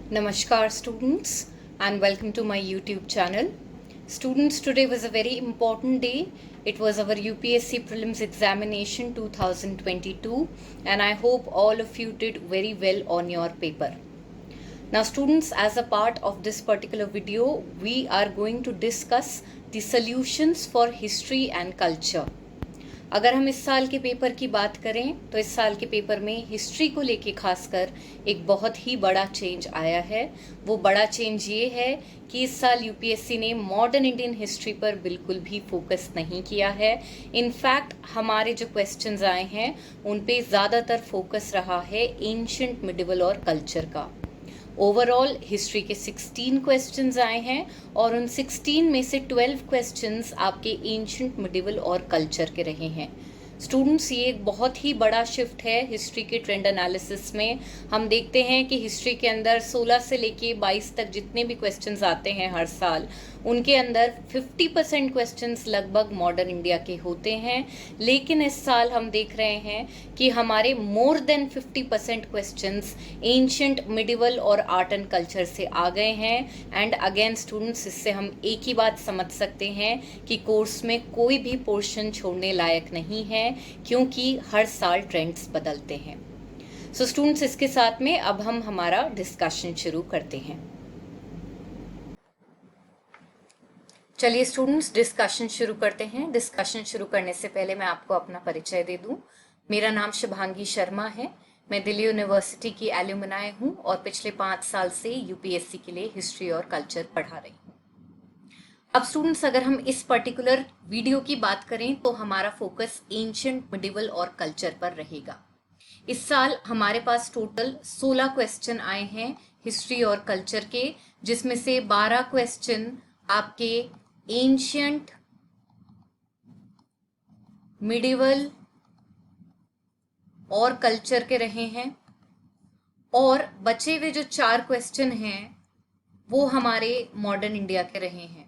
Namaskar students and welcome to my YouTube channel. Students, today was a very important day. It was our UPSC Prelims Examination 2022 and I hope all of you did very well on your paper. Now students, as a part of this particular video, we are going to discuss the solutions for history and culture. अगर हम इस साल के paper की बात करें तो इस साल के पेपर में हिस्ट्री को लेके खासकर एक बहुत ही बड़ा चेंज आया है। वो बड़ा चेंज ये है कि इस साल यूपीएससी ने मॉडर्न इंडियन हिस्ट्री पर बिल्कुल भी फोकस नहीं किया है। इनफैक्ट हमारे जो क्वेश्चंस आए हैं उन पे ज़्यादातर फोकस रहा है एंशिएंट मिडिवल और कल्चर का। ओवरऑल हिस्ट्री के 16 क्वेश्चंस आए हैं और उन 16 में से 12 क्वेश्चंस आपके एंशिएंट मिडिवल और कल्चर के रहे हैं। स्टूडेंट्स, ये एक बहुत ही बड़ा शिफ्ट है हिस्ट्री के ट्रेंड एनालिसिस में। हम देखते हैं कि हिस्ट्री के अंदर 16 से लेके 22 तक जितने भी क्वेश्चंस आते हैं हर साल, उनके अंदर 50% क्वेश्चंस लगभग मॉडर्न इंडिया के होते हैं। लेकिन इस साल हम देख रहे हैं कि हमारे more than 50% questions ancient medieval और आर्ट एंड कल्चर से आ गए हैं। एंड अगेन स्टूडेंट्स, इससे हम एक ही बात समझ सकते हैं कि कोर्स में कोई भी पोर्शन छोड़ने लायक नहीं है, क्योंकि हर साल ट्रेंड्स बदलते हैं। सो स्टूडेंट्स, इसके साथ में अब हम हमारा डिस्कशन शुरू करते हैं। चलिए स्टूडेंट्स, डिस्कशन शुरू करते हैं। डिस्कशन शुरू करने से पहले मैं आपको अपना परिचय दे दूं। मेरा नाम शुभांगी शर्मा है। मैं दिल्ली यूनिवर्सिटी की एल्यूमनाई हूं और पिछले 5 साल से यूपीएससी के लिए हिस्ट्री और कल्चर पढ़ा रही हूं। अब स्टूडेंट्स, अगर हम इस पर्टिकुलर वीडियो की बात करें तो हमारा फोकस एंशिएंट मिडिवल और कल्चर पर रहेगा। इस साल हमारे पास टोटल 16 क्वेश्चन आए हैं हिस्ट्री और कल्चर के, जिसमें से 12 क्वेश्चन आपके एंशिएंट मिडिवल और कल्चर के रहे हैं और बचे हुए जो 4 क्वेश्चन हैं वो हमारे मॉडर्न इंडिया के रहे हैं।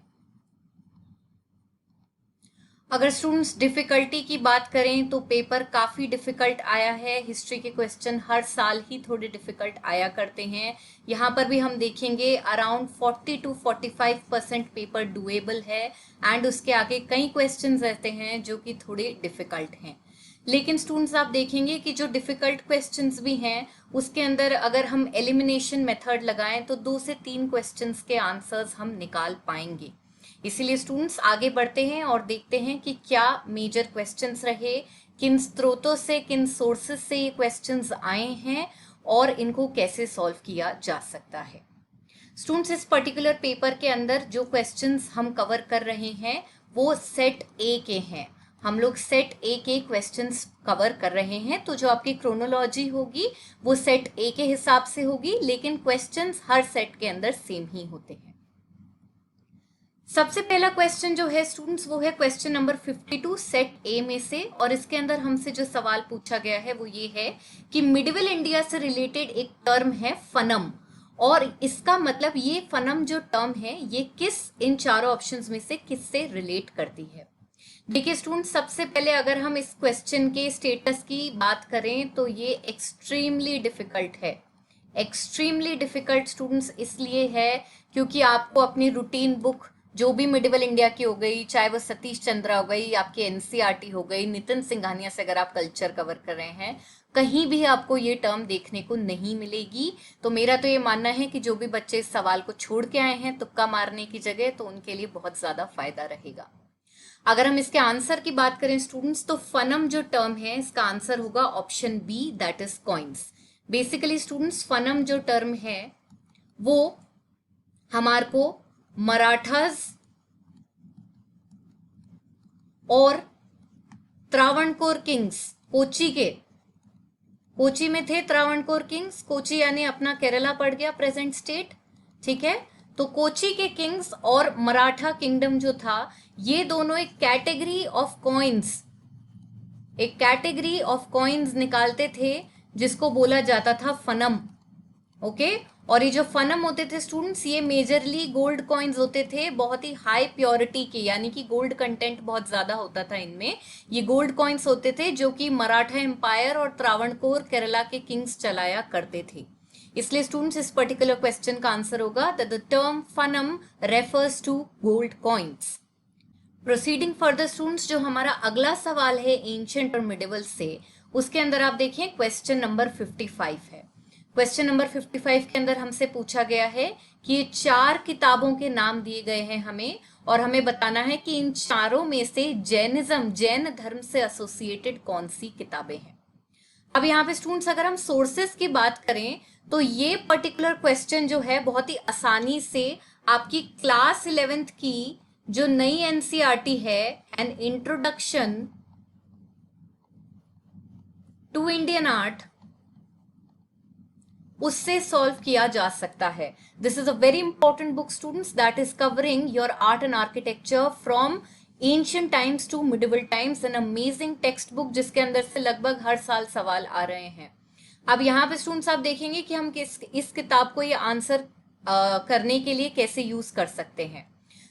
अगर स्टूडेंट्स डिफिकल्टी की बात करें तो पेपर काफ़ी डिफिकल्ट आया है। हिस्ट्री के क्वेश्चन हर साल ही थोड़े डिफिकल्ट आया करते हैं। यहाँ पर भी हम देखेंगे अराउंड 40 to 45% पेपर डुएबल है एंड उसके आगे कई क्वेश्चंस रहते हैं जो कि थोड़े डिफिकल्ट हैं। लेकिन स्टूडेंट्स, आप देखेंगे कि जो डिफिकल्ट क्वेश्चंस भी हैं उसके अंदर अगर हम एलिमिनेशन मेथड लगाएं तो 2 से 3 क्वेश्चंस के आंसर्स हम निकाल पाएंगे। इसीलिए स्टूडेंट्स, आगे बढ़ते हैं और देखते हैं कि क्या मेजर क्वेश्चंस रहे, किन स्रोतों से, किन सोर्सेस से ये क्वेश्चंस आए हैं और इनको कैसे सॉल्व किया जा सकता है। स्टूडेंट्स, इस पर्टिकुलर पेपर के अंदर जो क्वेश्चंस हम कवर कर रहे हैं वो सेट ए के हैं। हम लोग सेट ए के क्वेश्चंस कवर कर रहे हैं, तो जो आपकी क्रोनोलॉजी होगी वो सेट ए के हिसाब से होगी, लेकिन क्वेश्चंस हर सेट के अंदर सेम ही होते हैं। सबसे पहला क्वेश्चन जो है स्टूडेंट्स वो है क्वेश्चन नंबर 52 सेट ए में से, और इसके अंदर हमसे जो सवाल पूछा गया है वो ये है कि मिडिवल इंडिया से रिलेटेड एक टर्म है फनम, और इसका मतलब ये फनम जो टर्म है ये किस इन चारों ऑप्शंस में से किससे रिलेट करती है। देखिए स्टूडेंट्स, सबसे पहले अगर हम इस क्वेश्चन के स्टेटस की बात करें तो ये एक्सट्रीमली डिफिकल्ट है। एक्सट्रीमली डिफिकल्ट स्टूडेंट्स इसलिए है क्योंकि आपको अपनी रूटीन बुक जो भी मिडिवल इंडिया की हो गई, चाहे वो सतीश चंद्रा हो गई, आपकी एनसीईआरटी हो गई, नितिन सिंघानिया से अगर आप कल्चर कवर कर रहे हैं, कहीं भी आपको ये टर्म देखने को नहीं मिलेगी। तो मेरा तो ये मानना है कि जो भी बच्चे इस सवाल को छोड़ के आए हैं तुक्का मारने की जगह, तो उनके लिए बहुत ज्यादा फायदा रहेगा। अगर हम इसके आंसर की बात करें स्टूडेंट्स तो फनम जो टर्म है इसका आंसर होगा option B, that is coins. Basically students, फनम जो टर्म है वो हमारे को मराठास और त्रावणकोर किंग्स, कोची में थे त्रावणकोर किंग्स। कोची यानी अपना केरला पड़ गया प्रेजेंट स्टेट, ठीक है। तो कोची के किंग्स और मराठा किंगडम जो था ये दोनों एक कैटेगरी ऑफ कॉइन्स निकालते थे जिसको बोला जाता था फनम। ओके, और ये जो फनम होते थे स्टूडेंट्स ये मेजरली गोल्ड कॉइन्स होते थे, बहुत ही हाई प्योरिटी के, यानी कि गोल्ड कंटेंट बहुत ज्यादा होता था इनमें। ये गोल्ड कॉइन्स होते थे जो कि मराठा एम्पायर और त्रावणकोर केरला के किंग्स चलाया करते थे। इसलिए स्टूडेंट्स इस पर्टिकुलर क्वेश्चन का आंसर होगा दैट द टर्म फनम refers to gold coins. Proceeding further students, जो हमारा अगला सवाल है एंशिएंट और मिडिवल से, उसके अंदर आप देखिए क्वेश्चन नंबर 55 है। क्वेश्चन नंबर 55 के अंदर हमसे पूछा गया है कि ये 4 किताबों के नाम दिए गए हैं हमें, और हमें बताना है कि इन चारों में से जैनिज्म, जैन धर्म से एसोसिएटेड कौन सी किताबें हैं। अब यहाँ पे स्टूडेंट्स अगर हम सोर्सेस की बात करें तो ये पर्टिकुलर क्वेश्चन जो है बहुत ही आसानी से आपकी क्लास 11th की जो नई एनसीईआरटी है, an introduction to Indian art, उससे सॉल्व किया जा सकता है। This is a very important book students that is covering your art and architecture from ancient times to medieval times, an amazing text book जिसके अंदर से लगभग हर साल सवाल आ रहे हैं। अब यहाँ पे स्टूडेंट्स आप देखेंगे कि हम इस किताब को ये आंसर करने के लिए कैसे यूज कर सकते हैं।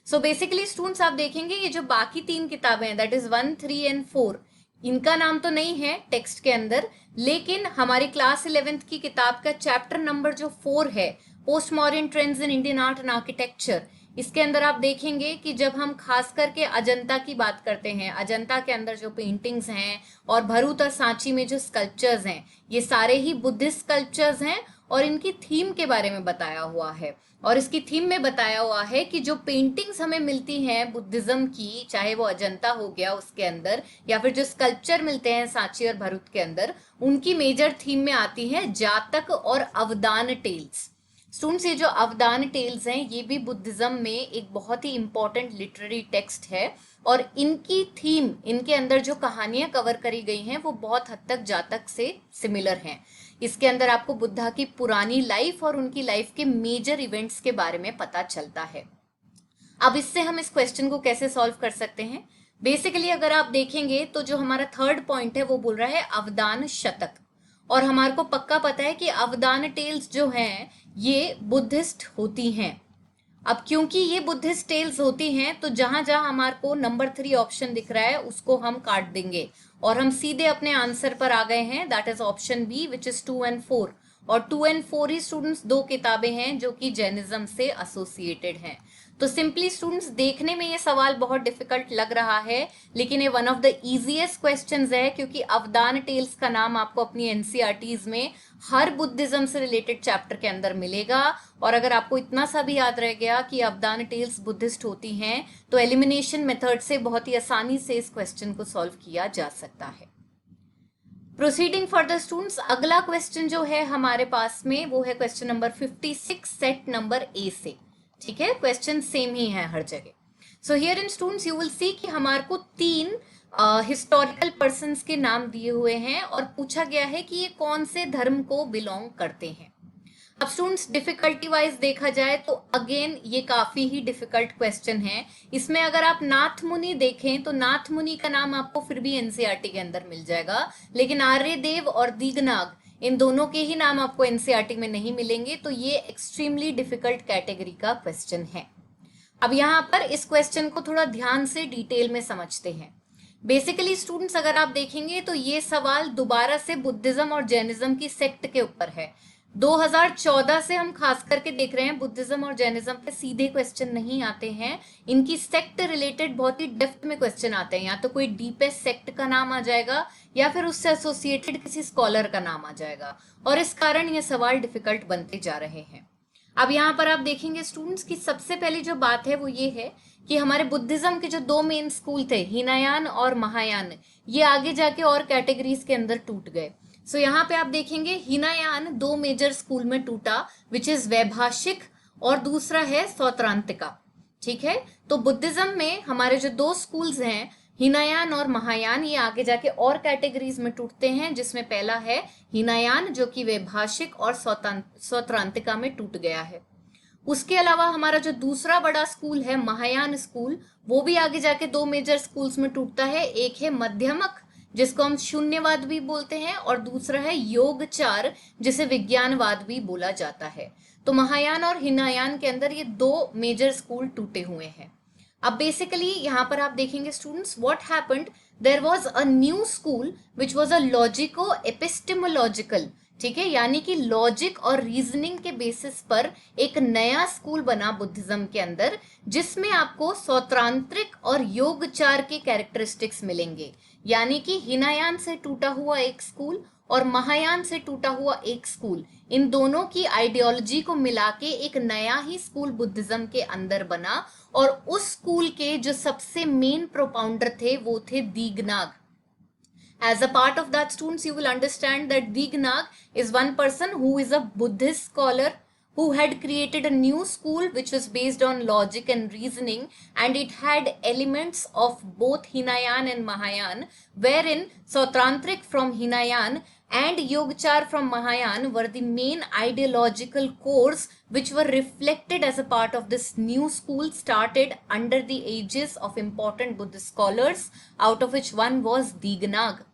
सो बेसिकली स्टूडेंट्स आप देखेंगे ये जो बाकी 3 किताबें हैं दैट इज 1, 3 एंड 4, इनका नाम तो नहीं है टेक्स्ट के अंदर, लेकिन हमारी क्लास 11th की किताब का चैप्टर नंबर जो 4 है, post modern trends in Indian art and architecture, इसके अंदर आप देखेंगे कि जब हम खास करके अजंता की बात करते हैं, अजंता के अंदर जो पेंटिंग्स हैं और भरूच और सांची में जो स्कल्पचर्स हैं, ये सारे ही बुद्धिस्ट स्कल्पचर्स हैं और इनकी थीम के बारे में बताया हुआ है। और इसकी थीम में बताया हुआ है कि जो पेंटिंग्स हमें मिलती हैं बुद्धिज्म की, चाहे वो अजंता हो गया उसके अंदर, या फिर जो स्कल्पचर मिलते हैं सांची और भरूच के अंदर, उनकी मेजर थीम में आती है जातक और अवदान टेल्स। स्टूडेंट्स ये जो अवदान टेल्स हैं ये भी बुद्धिज्म में एक बहुत ही इंपॉर्टेंट लिटरेरी टेक्स्ट है, और इनकी थीम, इनके अंदर जो कहानियां कवर करी गई हैं वो बहुत हद तक जातक से सिमिलर हैं। इसके अंदर आपको बुद्धा की पुरानी लाइफ और उनकी लाइफ के मेजर इवेंट्स के बारे में पता चलता है। अब इससे हम इस क्वेश्चन को कैसे सॉल्व कर सकते हैं? बेसिकली अगर आप देखेंगे तो जो हमारा थर्ड पॉइंट है वो बोल रहा है अवदान शतक, और हमारे को पक्का पता है कि अवदान टेल्स जो हैं ये बुद्धिस्ट होती हैं। अब क्योंकि ये बुद्धिस्ट टेल्स होती हैं तो जहां जहां हमारे को नंबर 3 ऑप्शन दिख रहा है उसको हम काट देंगे और हम सीधे अपने आंसर पर आ गए हैं, that is option B which is 2 and 4। और 2 एंड 4 ही स्टूडेंट्स 2 किताबें हैं जो कि जैनिज्म से एसोसिएटेड हैं। तो सिंपली स्टूडेंट्स देखने में ये सवाल बहुत डिफिकल्ट लग रहा है, लेकिन ये one of the easiest questions है, क्योंकि अवदान टेल्स का नाम आपको अपनी एनसीईआरटीज में हर बुद्धिज्म से रिलेटेड चैप्टर के अंदर मिलेगा। और अगर आपको इतना सा भी याद रह गया कि अवदान टेल्स बुद्धिस्ट होती हैं तो एलिमिनेशन मेथड से बहुत ही आसानी से इस क्वेश्चन को सॉल्व किया जा सकता है। प्रोसीडिंग फर्दर स्टूडेंट्स, अगला क्वेश्चन जो है हमारे पास में वो है question number 56 set number A से। ठीक है, क्वेश्चन सेम ही है हर जगह। So here in students you will सी कि हमारे को 3 हिस्टोरिकल पर्सन्स के नाम दिए हुए हैं और पूछा गया है कि ये कौन से धर्म को बिलोंग करते हैं। अब स्टूडेंट्स डिफिकल्टी वाइज देखा जाए तो अगेन ये काफी ही डिफिकल्ट क्वेश्चन है। इसमें अगर आप नाथ मुनि देखें तो नाथ मुनि का नाम आपको फिर भी एनसीईआरटी के अंदर मिल जाएगा, लेकिन आर्यदेव और दीगनाग इन दोनों के ही नाम आपको एनसीईआरटी में नहीं मिलेंगे, तो ये एक्सट्रीमली डिफिकल्ट कैटेगरी का क्वेश्चन है। अब यहाँ पर इस क्वेश्चन को थोड़ा ध्यान से डिटेल में समझते हैं। बेसिकली स्टूडेंट्स अगर आप देखेंगे तो ये सवाल दोबारा से बुद्धिज्म और जैनिज्म की सेक्ट के ऊपर है। 2014 से हम खास करके देख रहे हैं बुद्धिज्म और जैनिज्म पे सीधे क्वेश्चन नहीं आते हैं, इनकी सेक्ट रिलेटेड बहुत ही डेप्थ में क्वेश्चन आते हैं। या तो कोई डीपेस्ट सेक्ट का नाम आ जाएगा या फिर उससे एसोसिएटेड किसी स्कॉलर का नाम आ जाएगा, और इस कारण ये सवाल डिफिकल्ट बनते जा रहे हैं। अब यहाँ पर आप देखेंगे स्टूडेंट्स की सबसे पहली जो बात है वो ये है कि हमारे बुद्धिज्म के जो 2 मेन स्कूल थे, हीनायान और महायान, ये आगे जाके और कैटेगरीज के अंदर टूट गए। सो यहाँ पे आप देखेंगे हीनायान 2 मेजर स्कूल में टूटा, विच इज वैभाषिक और दूसरा है सौत्रांतिका। ठीक है, तो बुद्धिज्म में हमारे जो 2 स्कूल्स हैं हीनायान और महायान, ये आगे जाके और कैटेगरीज में टूटते हैं, जिसमें पहला है हीनायान जो कि वैभाषिक और सौत्रांतिका में टूट गया है। उसके अलावा हमारा जो दूसरा बड़ा स्कूल है महायान स्कूल, वो भी आगे जाके 2 मेजर स्कूल्स में टूटता है। एक है मध्यमक जिसको हम शून्यवाद भी बोलते हैं, और दूसरा है योगचार जिसे विज्ञानवाद भी बोला जाता है। तो महायान और हीनायान के अंदर ये 2 मेजर स्कूल टूटे हुए हैं। अब बेसिकली यहाँ पर आप देखेंगे students what happened, there was a new school which was a logico epistemological, ठीक है, यानी कि लॉजिक और रीजनिंग के बेसिस पर एक नया स्कूल बना बुद्धिज्म के अंदर, जिसमें आपको सौत्रांत्रिक और योगचार के कैरेक्टरिस्टिक्स मिलेंगे। यानी कि हिनायान से टूटा हुआ एक स्कूल और महायान से टूटा हुआ एक स्कूल, इन दोनों की आइडियोलॉजी को मिला के एक नया ही स्कूल बुद्धिज्म के अंदर बना। और उस स्कूल के जो सबसे मेन प्रोपाउंडर थे वो थे दीगनाग। As a part of that, students, you will understand that Dignag is one person who is a Buddhist scholar who had created a new school which was based on logic and reasoning, and it had elements of both Hinayan and Mahayan, wherein Sautrantric from Hinayan and Yogachar from Mahayan were the main ideological cores which were reflected as a part of this new school started under the aegis of important Buddhist scholars, out of which one was Dignag.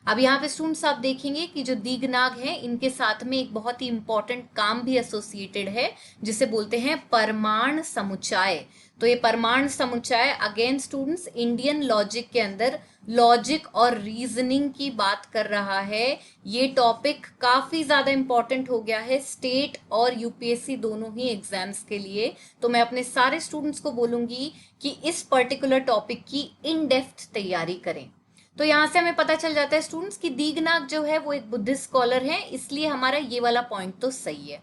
अब यहाँ पे students आप देखेंगे कि जो दीगनाग है इनके साथ में एक बहुत ही इंपॉर्टेंट काम भी एसोसिएटेड है, जिसे बोलते हैं परमाण समुच्चय। तो ये परमाण समुच्चय अगेन स्टूडेंट्स इंडियन लॉजिक के अंदर लॉजिक और रीजनिंग की बात कर रहा है। ये टॉपिक काफी ज्यादा इंपॉर्टेंट हो गया है स्टेट और यूपीएससी दोनों ही एग्जाम्स के लिए। तो मैं अपने सारे स्टूडेंट्स को बोलूंगी कि इस पर्टिकुलर टॉपिक की इन डेप्थ तैयारी करें। तो यहाँ से हमें पता चल जाता है स्टूडेंट्स कि दीगनाग जो है वो एक बुद्धिस्ट स्कॉलर है, इसलिए हमारा ये वाला पॉइंट तो सही है।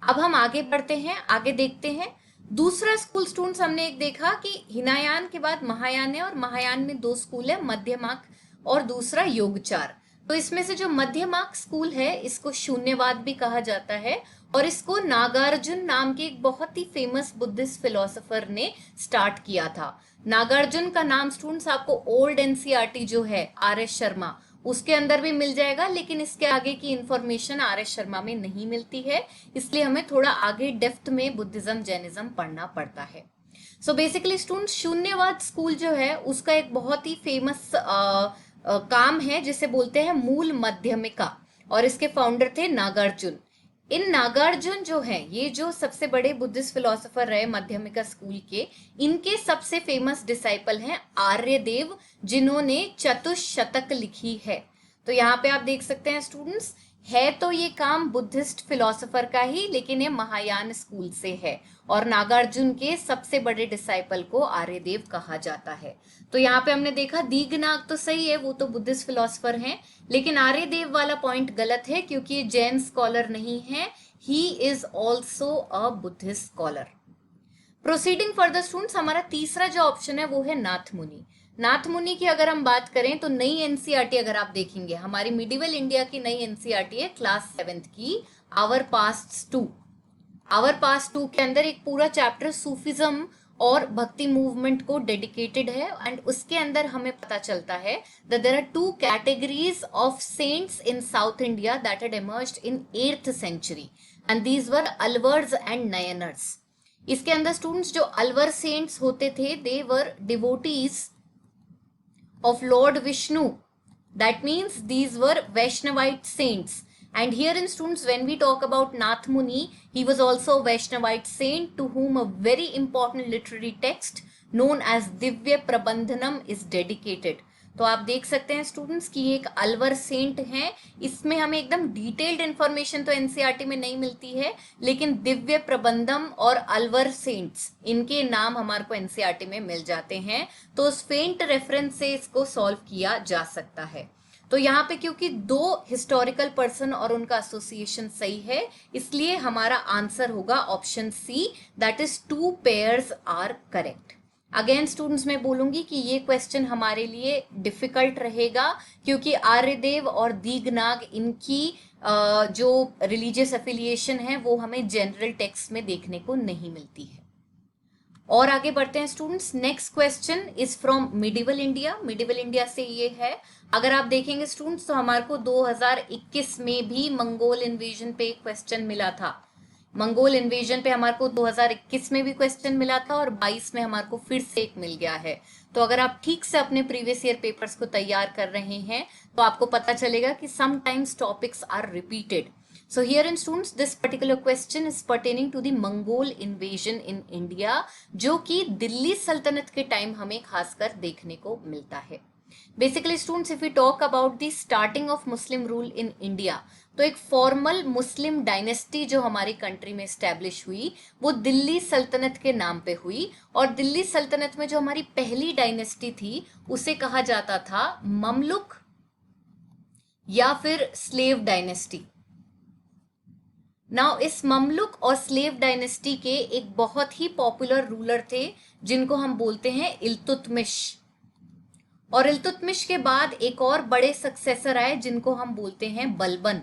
अब हम आगे बढ़ते हैं, आगे देखते हैं दूसरा स्कूल। स्टूडेंट्स हमने एक देखा कि हिनायान के बाद महायान है और महायान में दो स्कूल है, मध्यमार्ग और दूसरा योगचार। तो इसमें से जो मध्यमार्ग स्कूल है इसको शून्यवाद भी कहा जाता है और इसको नागार्जुन नाम के एक बहुत ही फेमस बुद्धिस्ट फिलोसोफर ने स्टार्ट किया था। नागार्जुन का नाम स्टूडेंट्स आपको ओल्ड एनसीईआरटी जो है आर.एस. शर्मा उसके अंदर भी मिल जाएगा, लेकिन इसके आगे की इंफॉर्मेशन आर.एस. शर्मा में नहीं मिलती है, इसलिए हमें थोड़ा आगे डेप्थ में बुद्धिज्म जैनिज्म पढ़ना पड़ता है। सो बेसिकली स्टूडेंट्स शून्यवाद स्कूल जो है उसका एक बहुत ही फेमस काम है जिसे बोलते हैं मूल मध्यमिका, और इसके फाउंडर थे नागार्जुन। इन नागार्जुन जो है ये जो सबसे बड़े बुद्धिस्ट फिलोसोफर रहे मध्यमिका स्कूल के, इनके सबसे फेमस डिसाइपल हैं आर्यदेव, जिन्होंने चतुष्शतक लिखी है। तो यहाँ पे आप देख सकते हैं स्टूडेंट्स, है तो ये काम बुद्धिस्ट फिलोसोफर का ही, लेकिन ये महायान स्कूल से है और नागार्जुन के सबसे बड़े डिसाइपल को आर्यदेव कहा जाता है। तो यहाँ पे हमने देखा दीगनाग तो सही है, वो तो बुद्धिस्ट फिलोसोफर हैं, लेकिन आर्यदेव वाला पॉइंट गलत है क्योंकि ये जैन स्कॉलर नहीं है, he is also a Buddhist scholar. Proceeding further students, हमारा तीसरा जो ऑप्शन है वो है नाथ मुनि। नाथ मुनि की अगर हम बात करें तो नई एनसीईआरटी अगर आप देखेंगे, हमारी मिडिवल इंडिया की नई एनसीईआरटी है क्लास 7th की, आवर पास्ट 2। आवर पास्ट 2 के अंदर एक पूरा चैप्टर सूफिज्म और भक्ति मूवमेंट को डेडिकेटेड है, एंड उसके अंदर हमें पता चलता है that there are two categories of saints in South India that had emerged in 8th century, and these were Alvars and Nayanars। इसके अंदर स्टूडेंट्स जो अलवर सेंट्स होते थे, they were devotees of Lord Vishnu, that means these were Vaishnavite saints। And here in students, when we talk about Nath Muni, he was also a Vaishnavite saint to whom a very important literary text known as Divya Prabandhanam is dedicated। तो आप देख सकते हैं students कि ये एक Alwar Saint हैं। इसमें हमें एकदम डिटेल्ड इंफॉर्मेशन तो एनसीईआरटी में नहीं मिलती है, लेकिन दिव्य प्रबंधम और अलवर सेंट्स इनके नाम हमारे को एनसीईआरटी में मिल जाते हैं। तो उस फेंट रेफरेंस से इसको सॉल्व किया जा सकता है। तो यहाँ पे क्योंकि दो हिस्टोरिकल पर्सन और उनका एसोसिएशन सही है, इसलिए हमारा आंसर होगा option C, that is 2 pairs are correct. Again students मैं बोलूंगी कि ये क्वेश्चन हमारे लिए डिफिकल्ट रहेगा क्योंकि आर्यदेव और दीगनाग इनकी जो रिलीजियस एफिलिएशन है वो हमें जनरल टेक्स्ट में देखने को नहीं मिलती है। और आगे बढ़ते हैं students, next question is from medieval India. Medieval India से ये है, अगर आप देखेंगे स्टूडेंट्स तो हमारे को 2021 में भी मंगोल इन्वेजन पे एक क्वेश्चन मिला था। मंगोल इन्वेजन पे हमारे को 2021 में भी क्वेश्चन मिला था और 22 में हमारे को फिर से एक मिल गया है। तो अगर आप ठीक से अपने प्रीवियस ईयर पेपर्स को तैयार कर रहे हैं तो आपको पता चलेगा कि sometimes topics are repeated. So here in students, this particular question is pertaining to the Mongol invasion in India, जो कि दिल्ली सल्तनत के टाइम हमें खासकर देखने को मिलता है। Basically students, if we talk about the starting of Muslim rule in India, तो एक फॉर्मल मुस्लिम डायनेस्टी जो हमारी कंट्री में स्टैब्लिश हुई वो दिल्ली सल्तनत के नाम पे हुई, और दिल्ली सल्तनत में जो हमारी पहली डायनेस्टी थी उसे कहा जाता था ममलुक या फिर स्लेव डायनेस्टी। नाउ इस ममलुक और स्लेव डायनेस्टी के एक बहुत ही पॉपुलर रूलर थे जिनको हम बोलते हैं इल्तुतमिश, और इल्तुतमिश के बाद एक और बड़े सक्सेसर आए जिनको हम बोलते हैं बलबन।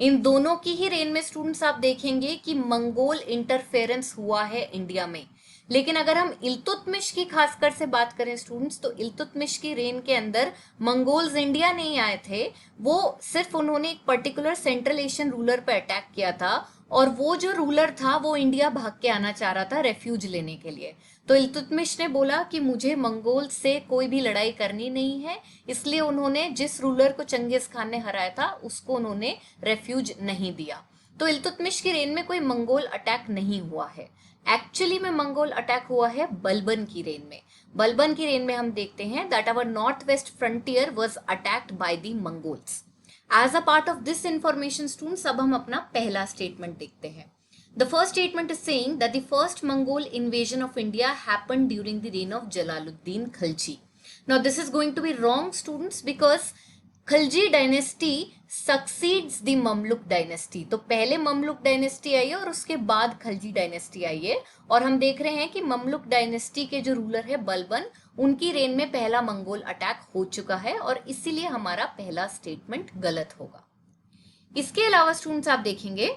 इन दोनों की ही रेन में स्टूडेंट्स आप देखेंगे कि मंगोल इंटरफेरेंस हुआ है इंडिया में। लेकिन अगर हम इल्तुतमिश की खासकर से बात करें स्टूडेंट्स, तो इल्तुतमिश की रेन के अंदर मंगोल्स इंडिया नहीं आए थे, वो सिर्फ उन्होंने एक पर्टिकुलर सेंट्रल एशियन रूलर पर अटैक किया था, और वो जो रूलर था वो इंडिया भाग के आना चाह रहा था रेफ्यूज लेने के लिए। तो इल्तुतमिश ने बोला कि मुझे मंगोल से कोई भी लड़ाई करनी नहीं है, इसलिए उन्होंने जिस रूलर को चंगेज खान ने हराया था उसको उन्होंने रेफ्यूज नहीं दिया। तो इल्तुतमिश की रेन में कोई मंगोल अटैक नहीं हुआ है। एक्चुअली में मंगोल अटैक हुआ है बलबन की रेन में। बलबन की रेन में हम देखते हैं that our north west frontier was attacked by the Mongols. As a part of this information students, अब हम अपना पहला स्टेटमेंट देखते हैं। The first statement is saying that the first Mongol invasion of India happened during the reign of Jalaluddin Khilji. Now this is going to be wrong students because Khilji dynasty succeeds the Mamluk dynasty. तो पहले ममलुक dynasty आई है और उसके बाद Khilji dynasty आई है, और हम देख रहे हैं कि ममलुक डायनेस्टी के जो रूलर है बलबन, उनकी रेन में पहला मंगोल अटैक हो चुका है, और इसीलिए हमारा पहला स्टेटमेंट गलत होगा। इसके अलावा स्टूडेंट्स आप देखेंगे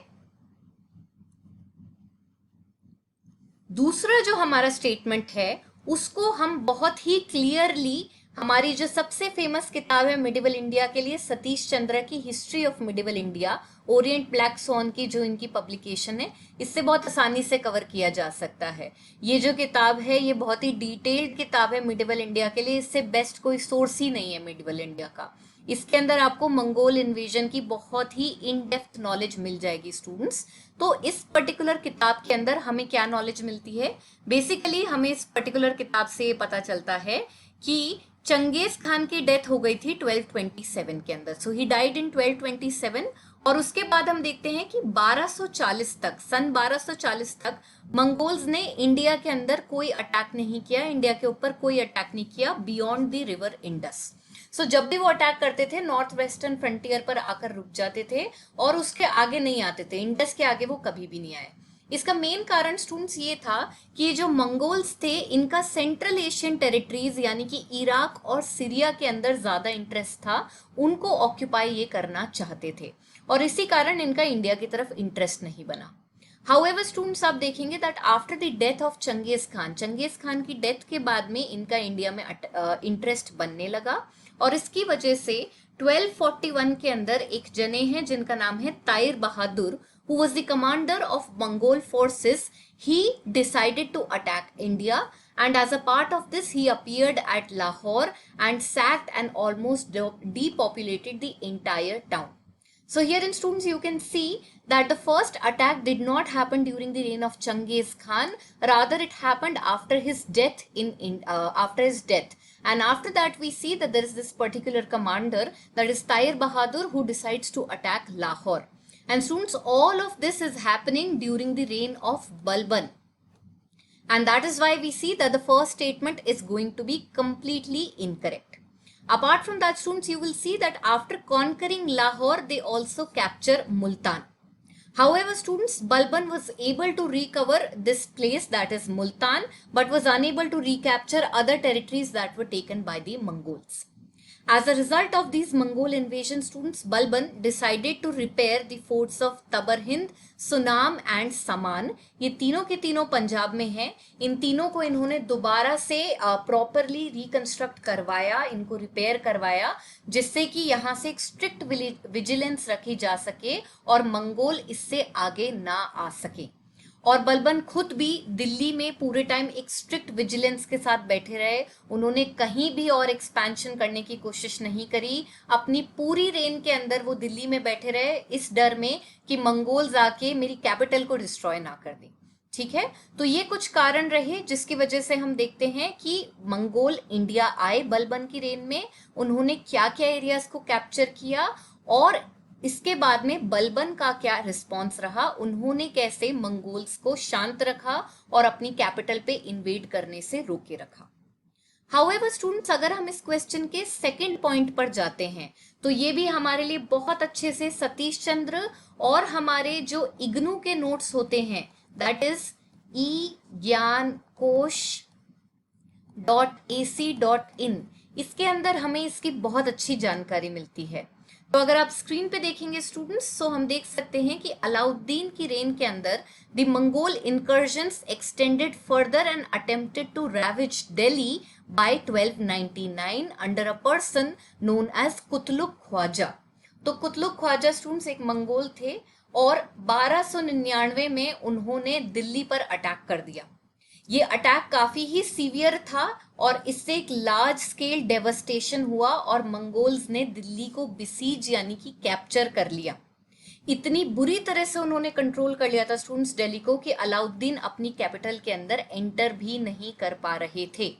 दूसरा जो हमारा स्टेटमेंट है उसको हम बहुत ही क्लियरली, हमारी जो सबसे फेमस किताब है मिडिवल इंडिया के लिए, सतीश चंद्र की history of medieval India, Orient Black Swan की जो इनकी पब्लिकेशन है, इससे बहुत आसानी से कवर किया जा सकता है। ये जो किताब है ये बहुत ही डिटेल्ड किताब है मिडिवल इंडिया के लिए, इससे बेस्ट कोई सोर्स ही नहीं है मिडिवल इंडिया का। इसके अंदर आपको मंगोल इन्वेजन की बहुत ही इन डेप्थ नॉलेज मिल जाएगी स्टूडेंट्स। तो इस पर्टिकुलर किताब के अंदर हमें क्या नॉलेज मिलती है? बेसिकली हमें इस पर्टिकुलर किताब से ये पता चलता है कि चंगेज खान की डेथ हो गई थी 1227 के अंदर, सो ही डाइड इन 1227, और उसके बाद हम देखते हैं कि 1240 तक, सन 1240 तक मंगोल्स ने इंडिया के अंदर कोई अटैक नहीं किया, इंडिया के ऊपर कोई अटैक नहीं किया बियॉन्ड द रिवर इंडस। सो जब भी वो अटैक करते थे नॉर्थ वेस्टर्न फ्रंटियर पर आकर रुक जाते थे और उसके आगे नहीं आते थे, इंडस के आगे वो कभी भी नहीं आए। इसका मेन कारण स्टूडेंट्स ये था कि ये जो मंगोल्स थे इनका सेंट्रल एशियन टेरिटरीज यानी कि इराक और सीरिया के अंदर ज्यादा इंटरेस्ट था, उनको ऑक्यूपाई ये करना चाहते थे, और इसी कारण इनका इंडिया की तरफ इंटरेस्ट नहीं बना। हाउएवर स्टूडेंट्स आप देखेंगे that after the death of Changez Khan की डेथ के बाद में इनका इंडिया में इंटरेस्ट बनने लगा, और इसकी वजह से 1241 के अंदर एक जने हैं जिनका नाम है ताइर बहादुर, who was the commander of Mongol forces. He decided to attack India, and as a part of this he appeared at Lahore and sacked and almost depopulated the entire town. So here in students you can see that the first attack did not happen during the reign of Chengiz Khan, rather it happened after his death and after that we see that there is this particular commander, that is Tair Bahadur, who decides to attack Lahore. And students, all of this is happening during the reign of Balban, and that is why we see that the first statement is going to be completely incorrect. Apart from that students, you will see that after conquering Lahore they also capture Multan. However students, Balban was able to recover this place, that is Multan, but was unable to recapture other territories that were taken by the Mongols. As a result of these Mongol invasion students, Balban decided to repair the forts of Tabarhind, Sunam and Saman. ये तीनों के तीनों पंजाब में हैं। इन तीनों को इन्होंने दोबारा से प्रॉपरली रिकंस्ट्रक्ट करवाया, इनको रिपेयर करवाया, जिससे कि यहाँ से एक स्ट्रिक्ट विजिलेंस रखी जा सके और मंगोल इससे आगे ना आ सके। और बलबन खुद भी दिल्ली में पूरे टाइम एक स्ट्रिक्ट विजिलेंस के साथ बैठे रहे, उन्होंने कहीं भी और एक्सपेंशन करने की कोशिश नहीं करी। अपनी पूरी रेन के अंदर वो दिल्ली में बैठे रहे इस डर में कि मंगोल्स आके मेरी कैपिटल को डिस्ट्रॉय ना कर दें। ठीक है, तो ये कुछ कारण रहे जिसकी वजह से हम देखते हैं कि मंगोल इंडिया आए बलबन की रेन में, उन्होंने क्या क्या एरियाज को कैप्चर किया और इसके बाद में बलबन का क्या रिस्पॉन्स रहा, उन्होंने कैसे मंगोल्स को शांत रखा और अपनी कैपिटल पे इन्वेड करने से रोके रखा। हाउएवर स्टूडेंट्स, अगर हम इस क्वेश्चन के सेकंड पॉइंट पर जाते हैं तो ये भी हमारे लिए बहुत अच्छे से सतीश चंद्र और हमारे जो इग्नू के नोट्स होते हैं, दैट इज egyankosh.ac.in, इसके अंदर हमें इसकी बहुत अच्छी जानकारी मिलती है। तो अगर आप स्क्रीन पे देखेंगे स्टूडेंट्स, तो हम देख सकते हैं कि अलाउद्दीन की रेन के अंदर the Mongol incursions extended further and attempted to ravage Delhi by 1299 under a person known as Qutlugh Khwaja. तो कुतलुक ख्वाजा स्टूडेंट्स एक मंगोल थे और 1299 में उन्होंने दिल्ली पर अटैक कर दिया। ये अटैक काफी ही सीवियर था और इससे एक लार्ज स्केल डेवस्टेशन हुआ और मंगोल्स ने दिल्ली को बिसीज यानी कि कैप्चर कर लिया। इतनी बुरी तरह से उन्होंने कंट्रोल कर लिया था स्टूडेंट्स दिल्ली को कि अलाउद्दीन अपनी कैपिटल के अंदर एंटर भी नहीं कर पा रहे थे।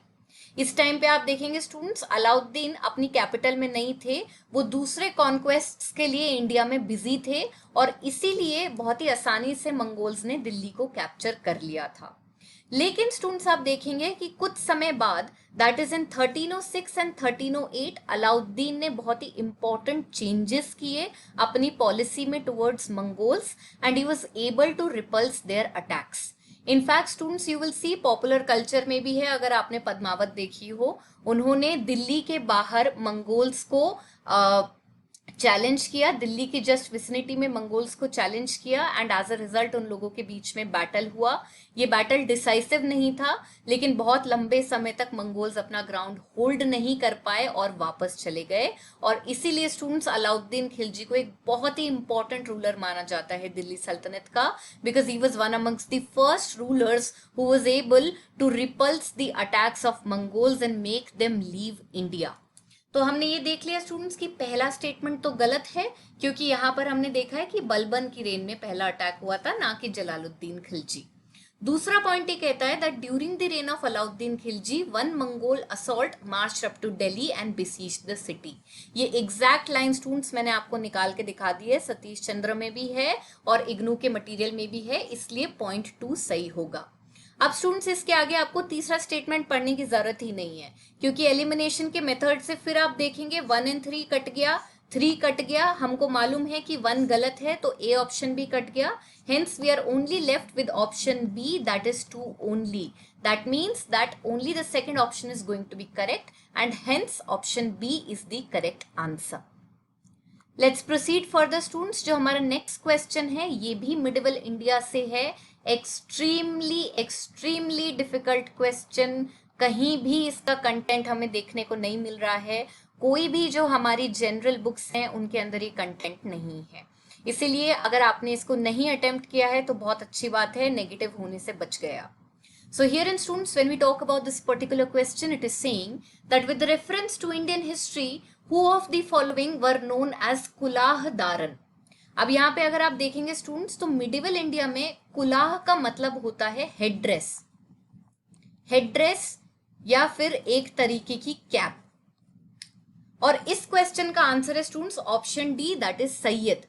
इस टाइम पे आप देखेंगे स्टूडेंट्स, अलाउद्दीन अपनी कैपिटल में नहीं थे, वो दूसरे कॉन्क्वेस्ट्स के लिए इंडिया में बिजी थे और इसीलिए बहुत ही आसानी से मंगोल्स ने दिल्ली को कैप्चर कर लिया था। लेकिन स्टूडेंट्स आप देखेंगे कि कुछ समय बाद, that is in 1306 and 1308, Alauddin ने बहुत ही इंपॉर्टेंट चेंजेस किए अपनी पॉलिसी में towards Mongols and he was able to repulse their attacks. In fact students you will see popular culture में भी है, अगर आपने पद्मावत देखी हो, उन्होंने दिल्ली के बाहर मंगोल्स को चैलेंज किया, दिल्ली की जस्ट विसिनिटी में मंगोल्स को चैलेंज किया एंड एज अ रिजल्ट उन लोगों के बीच में बैटल हुआ। ये बैटल डिसाइसिव नहीं था, लेकिन बहुत लंबे समय तक मंगोल्स अपना ग्राउंड होल्ड नहीं कर पाए और वापस चले गए। और इसीलिए स्टूडेंट्स अलाउद्दीन खिलजी को एक बहुत ही इंपॉर्टेंट रूलर माना जाता है दिल्ली सल्तनत का, because he was one amongst the first rulers who was able to repulse the attacks of Mongols and make them leave India. तो हमने ये देख लिया स्टूडेंट्स कि पहला स्टेटमेंट तो गलत है, क्योंकि यहाँ पर हमने देखा है कि बलबन की रेन में पहला अटैक हुआ था, ना कि जलालुद्दीन खिलजी। दूसरा पॉइंट ये कहता है that during the reign of Alauddin Khilji one Mongol assault march up to Delhi and besieged the city. ये एग्जैक्ट लाइन स्टूडेंट्स मैंने आपको निकाल के दिखा दी है, सतीश चंद्र में भी है और इग्नू के मटेरियल में भी है, इसलिए पॉइंट 2 सही होगा। अब स्टूडेंट्स इसके आगे आपको तीसरा स्टेटमेंट पढ़ने की जरूरत ही नहीं है, क्योंकि एलिमिनेशन के मेथड से फिर आप देखेंगे 1 and 3 कट गया, 3 कट गया, हमको मालूम है कि 1 गलत है तो ए ऑप्शन भी कट गया, hence we are only left with option B, that is 2 only. That means that only the second option is going to be correct and hence option B is the correct answer. Let's proceed further students. जो हमारा next question है ये भी medieval India से है, extremely difficult question, कहीं भी इसका कंटेंट हमें देखने को नहीं मिल रहा है, कोई भी जो हमारी जनरल बुक्स हैं उनके अंदर ये कंटेंट नहीं है, इसीलिए अगर आपने इसको नहीं अटेम्प्ट किया है तो बहुत अच्छी बात है, नेगेटिव होने से बच गया। So herein students, when we talk about this particular question, it is saying that with reference to Indian history, who of the following were known as कुलाह दारन। अब यहाँ पे अगर आप देखेंगे स्टूडेंट्स तो मिडिवल इंडिया में कुलाह का मतलब होता है हेड्रेस या फिर एक तरीके की कैप, और इस क्वेश्चन का आंसर है students option D, that is Syed.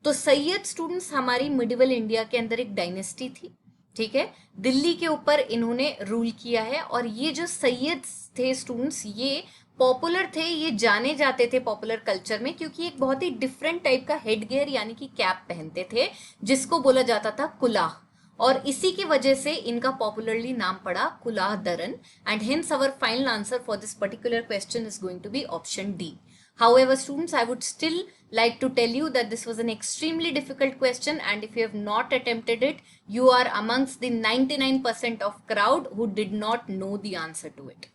तो सैयद स्टूडेंट्स हमारी मिडिवल इंडिया के अंदर एक डायनेस्टी थी, ठीक है, दिल्ली के ऊपर इन्होंने रूल किया है और ये जो सैयद थे स्टूडेंट्स ये पॉपुलर थे, ये जाने जाते थे पॉपुलर कल्चर में क्योंकि एक बहुत ही डिफरेंट टाइप का हेड गियर यानी कि कैप पहनते थे जिसको बोला जाता था कुलाह, और इसी की वजह से इनका पॉपुलरली नाम पड़ा कुलाह दरन and hence our final answer for this particular question is going to be option D. However, students, I would still like to tell you that this was an extremely difficult question and if you have not attempted it, you are amongst the 99% of crowd who did not know the answer to it.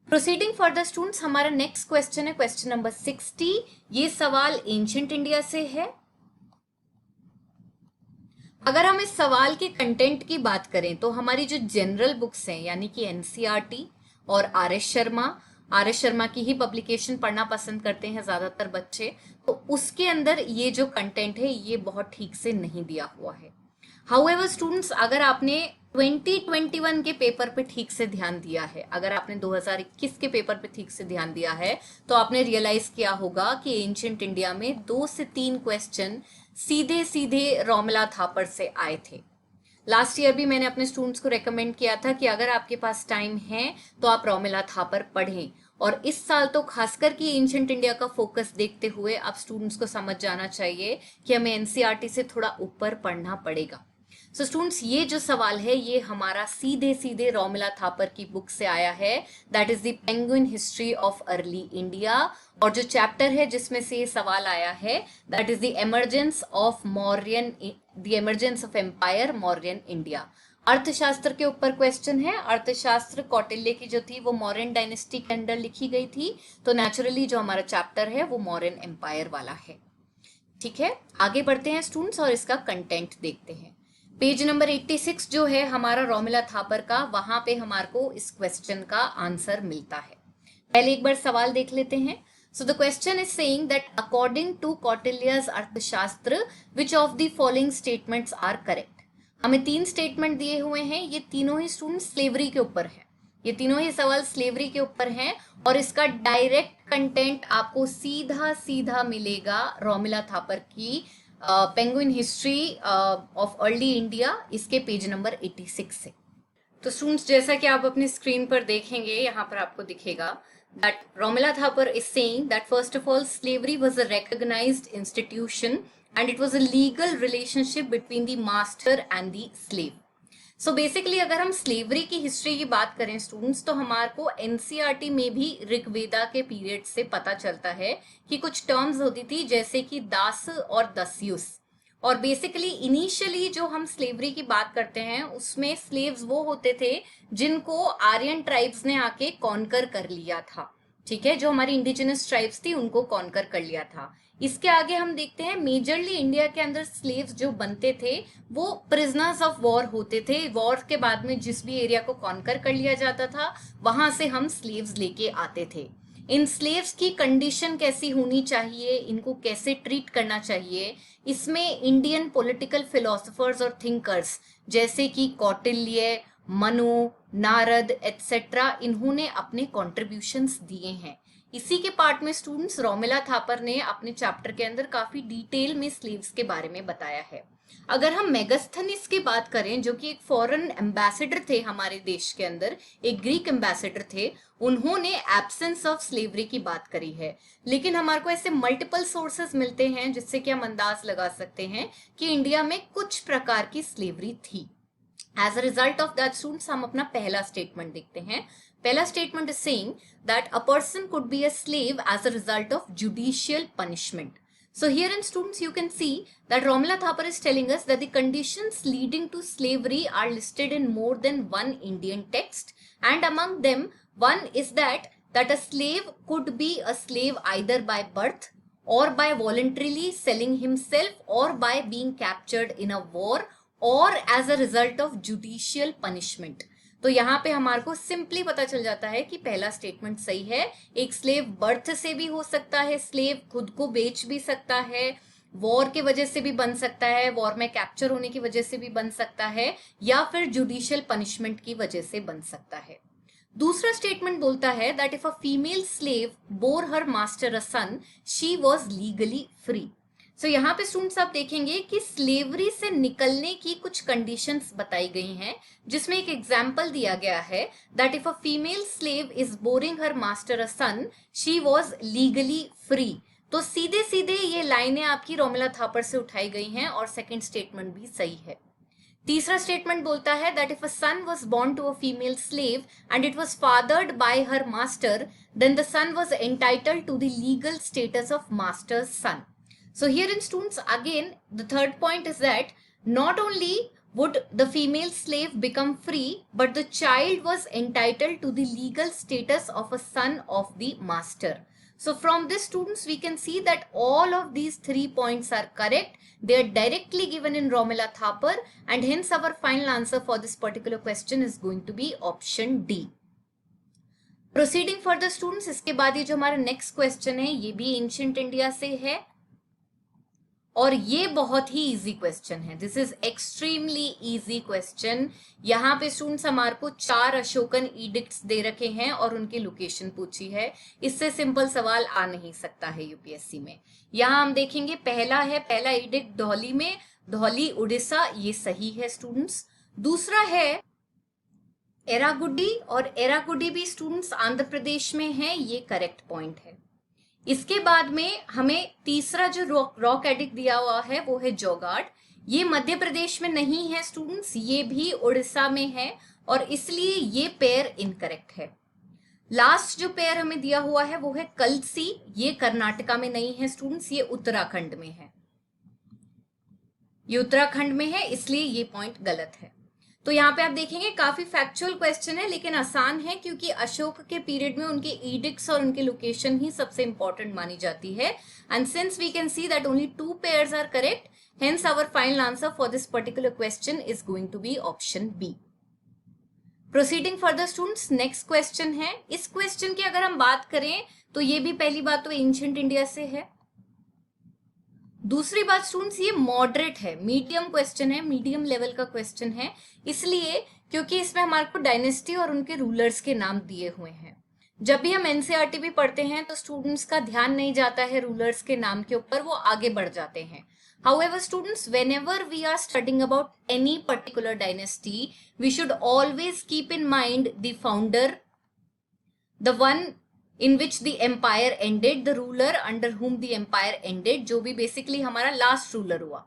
Proceeding further students, हमारा next question है question number 60। ये सवाल ancient India से है। अगर हम इस सवाल के कंटेंट की बात करें तो हमारी जो जनरल बुक्स हैं यानी कि NCERT और आर एस शर्मा की ही पब्लिकेशन पढ़ना पसंद करते हैं ज्यादातर बच्चे, तो उसके अंदर ये जो कंटेंट है ये बहुत ठीक से नहीं दिया हुआ है। हाउएवर स्टूडेंट्स, अगर आपने 2021 के पेपर पे ठीक से ध्यान दिया है, अगर आपने 2021 के पेपर पे ठीक से ध्यान दिया है तो आपने रियलाइज किया होगा कि एंशिएंट इंडिया में 2 से 3 क्वेश्चन सीधे सीधे रोमिला थापर से आए थे। लास्ट ईयर भी मैंने अपने स्टूडेंट्स को रेकमेंड किया था कि अगर आपके पास टाइम है तो आप रोमिला थापर पढ़ें, और इस साल तो खासकर कि एंशिएंट इंडिया का फोकस देखते हुए आप स्टूडेंट्स को समझ जाना चाहिए कि हमें एनसीईआरटी से थोड़ा ऊपर पढ़ना पड़ेगा। सो स्टूडेंट्स, ये जो सवाल है ये हमारा सीधे सीधे रोमिला थापर की बुक से आया है, that is the penguin history of early India. और जो चैप्टर है जिसमें से ये सवाल आया है that is the emergence of empire Mauryan India. Arthashastra के ऊपर क्वेश्चन है। अर्थशास्त्र कौटिल्य की जो थी वो मौर्यन डायनेस्टी के अंडर लिखी गई थी, तो नेचुरली जो हमारा चैप्टर है वो मौर्यन एम्पायर वाला है। ठीक है, आगे बढ़ते हैं स्टूडेंट्स और इसका कंटेंट देखते हैं। पेज नंबर 86 जो है हमारा रोमिला थापर का, वहां पे हमारे को इस क्वेश्चन का आंसर मिलता है। पहले एक बार सवाल देख लेते हैं। So the question is saying that according to Kautilya's Arthashastra which of the following statements are correct. हमें 3 स्टेटमेंट दिए हुए हैं, ये तीनों ही स्टूडेंट स्लेवरी के ऊपर है, ये तीनों ही सवाल स्लेवरी के ऊपर हैं, और इसका डायरेक्ट कंटेंट आपको सीधा सीधा मिलेगा रोमिला थापर की penguin history of early India, इसके पेज नंबर 86 से। तो स्टूडेंट्स, जैसा कि आप अपनी स्क्रीन पर देखेंगे, यहाँ पर आपको दिखेगा that Romila Thapar is saying that first of all slavery was a recognized institution and it was a legal relationship between the master and the slave. So basically अगर हम स्लेवरी की हिस्ट्री की बात करें स्टूडेंट्स, तो हमारे को एनसीईआरटी में भी ऋग्वेदा के पीरियड से पता चलता है कि कुछ टर्म्स होती थी जैसे कि दास और दस्युस। और बेसिकली इनिशियली जो हम स्लेवरी की बात करते हैं उसमें स्लेव्स वो होते थे जिनको आर्यन ट्राइब्स ने आके कॉन्कर कर लिया था। ठीक है, जो हमारी इंडिजिनस ट्राइब्स थी उनको कॉन्कर कर लिया था। इसके आगे हम देखते हैं मेजरली इंडिया के अंदर स्लेव्स जो बनते थे वो प्रिजनर्स ऑफ वॉर होते थे। वॉर के बाद में जिस भी एरिया को कॉन्कर कर लिया जाता था वहां से हम स्लेव्स लेके आते थे। इन स्लेव्स की कंडीशन कैसी होनी चाहिए, इनको कैसे ट्रीट करना चाहिए, इसमें इंडियन पॉलिटिकल फिलोसोफर्स और थिंकर्स जैसे कि कौटिल्य, मनु, नारद एटसेट्रा, इन्होंने अपने कॉन्ट्रीब्यूशंस दिए हैं। इसी के पार्ट में स्टूडेंट्स रोमिला थापर ने अपने चैप्टर के अंदर काफी डिटेल में स्लेव्स के बारे में बताया है। अगर हम मेगास्थनीज की बात करें, जो कि एक फॉरेन एम्बेसडर थे हमारे देश के अंदर, एक ग्रीक एम्बेसडर थे, उन्होंने एब्सेंस ऑफ स्लेवरी की बात करी है। लेकिन हमारे को ऐसे मल्टीपल सोर्सेस मिलते हैं जिससे कि हम अंदाज लगा सकते हैं कि इंडिया में कुछ प्रकार की स्लेवरी थी। As a result of that students, हम अपना पहला स्टेटमेंट देखते हैं। पहला statement is saying that a person could be a slave as a result of judicial punishment. So herein students you can see that Romila Thapar is telling us that the conditions leading to slavery are listed in more than one Indian text, and among them one is that a slave could be a slave either by birth or by voluntarily selling himself or by being captured in a war or as a result of judicial punishment. तो यहाँ पे हमारे को simply पता चल जाता है कि पहला स्टेटमेंट सही है। एक स्लेव बर्थ से भी हो सकता है, स्लेव खुद को बेच भी सकता है, वॉर के वजह से भी बन सकता है, वॉर में कैप्चर होने की वजह से भी बन सकता है, या फिर जुडिशियल पनिशमेंट की वजह से बन सकता है। दूसरा स्टेटमेंट बोलता है that if a female slave bore her master a son she was legally free. So यहाँ पे स्टूडेंट्स आप देखेंगे कि स्लेवरी से निकलने की कुछ कंडीशंस बताई गई हैं, जिसमें एक एग्जाम्पल दिया गया है that if a female slave is boring her master a son she was legally free. तो सीधे सीधे ये लाइनें आपकी रोमिला थापर से उठाई गई हैं और सेकंड स्टेटमेंट भी सही है। तीसरा स्टेटमेंट बोलता है that if a son was born to a female slave and it was fathered by her master then the son was entitled to the legal status of master's son. So herein students, again the third point is that not only would the female slave become free, but the child was entitled to the legal status of a son of the master. So from this students we can see that all of these 3 points are correct. They are directly given in Romila Thapar, and hence our final answer for this particular question is going to be option D. Proceeding further students, इसके बाद ये जो हमारा next question है ये भी ancient India से है, और ये बहुत ही इजी क्वेश्चन है, this is extremely easy question. यहाँ पे स्टूडेंट्स हमारे को 4 अशोकन इडिक्ट्स दे रखे हैं और उनकी लोकेशन पूछी है। इससे सिंपल सवाल आ नहीं सकता है यूपीएससी में। यहाँ हम देखेंगे पहला इडिक्ट धौली में, धौली उड़ीसा, ये सही है स्टूडेंट्स। दूसरा है एरागुड्डी, और एरागुड्डी भी स्टूडेंट्स आंध्र प्रदेश में है, ये करेक्ट पॉइंट है। इसके बाद में हमें तीसरा जो रॉक एडिक्ट दिया हुआ है वो है जोगाड़, ये मध्य प्रदेश में नहीं है स्टूडेंट्स, ये भी उड़ीसा में है और इसलिए ये पेयर इनकरेक्ट है। लास्ट जो पेयर हमें दिया हुआ है वो है कलसी, ये कर्नाटका में नहीं है स्टूडेंट्स, ये उत्तराखंड में है, ये उत्तराखंड में है, इसलिए ये पॉइंट गलत है। तो यहाँ पे आप देखेंगे काफी फैक्चुअल क्वेश्चन है लेकिन आसान है, क्योंकि अशोक के पीरियड में उनके एडिक्ट्स और उनके लोकेशन ही सबसे इंपॉर्टेंट मानी जाती है। And since we can see that only 2 pairs are correct, hence our final answer for this particular question is going to be option B. Proceeding further students, next question है। इस question की अगर हम बात करें तो ये भी पहली बात तो एंशिएंट इंडिया से है। दूसरी बात स्टूडेंट्स ये मॉडरेट है, मीडियम क्वेश्चन है, मीडियम लेवल का क्वेश्चन है, इसलिए क्योंकि इसमें हमारे को डायनेस्टी और उनके रूलर्स के नाम दिए हुए हैं। जब भी हम एनसीईआरटी भी पढ़ते हैं तो स्टूडेंट्स का ध्यान नहीं जाता है रूलर्स के नाम के ऊपर, वो आगे बढ़ जाते हैं। However students, whenever we are studying about any particular dynasty, we should always keep in mind the founder, the one in which the empire ended, the ruler under whom the empire ended, जो भी basically हमारा last ruler हुआ,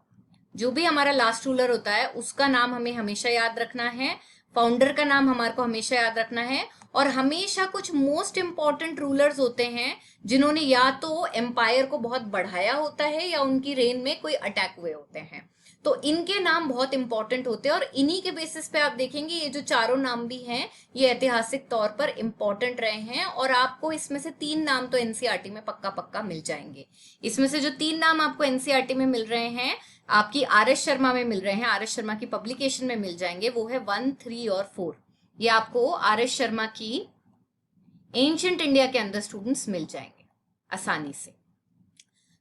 जो भी हमारा last ruler होता है उसका नाम हमें हमेशा याद रखना है, फाउंडर का नाम हमारे को हमेशा याद रखना है। और हमेशा कुछ मोस्ट इंपॉर्टेंट रूलर्स होते हैं जिन्होंने या तो एम्पायर को बहुत बढ़ाया होता है या उनकी रेन में कोई अटैक हुए होते हैं, तो इनके नाम बहुत इंपॉर्टेंट होते हैं और इन्हीं के बेसिस पे आप देखेंगे ये जो चारों नाम भी हैं ये ऐतिहासिक तौर पर इंपॉर्टेंट रहे हैं। और आपको इसमें से 3 नाम तो एनसीईआरटी में पक्का मिल जाएंगे। इसमें से जो 3 नाम आपको एनसीईआरटी में मिल रहे हैं, आपकी आर.एस. शर्मा में मिल रहे हैं, आर.एस. शर्मा की पब्लिकेशन में मिल जाएंगे, वो है 1, 3 और 4। ये आपको आर.एस. शर्मा की एंशिएंट इंडिया के अंदर स्टूडेंट्स मिल जाएंगे आसानी से।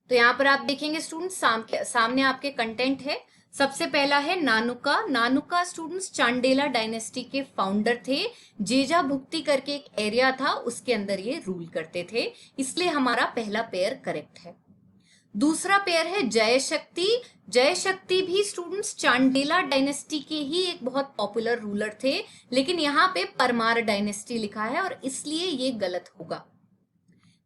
तो यहाँ पर आप देखेंगे स्टूडेंट्स सामने आपके कंटेंट है। सबसे पहला है नानुका। नानुका स्टूडेंट्स चांडेला डायनेस्टी के फाउंडर थे, जेजा भुक्ति करके एक एरिया था उसके अंदर ये रूल करते थे, इसलिए हमारा पहला पेयर करेक्ट है। दूसरा पेयर है जयशक्ति। जयशक्ति भी स्टूडेंट्स चांडेला डायनेस्टी के ही एक बहुत पॉपुलर रूलर थे, लेकिन यहाँ पे परमार डायनेस्टी लिखा है और इसलिए ये गलत होगा।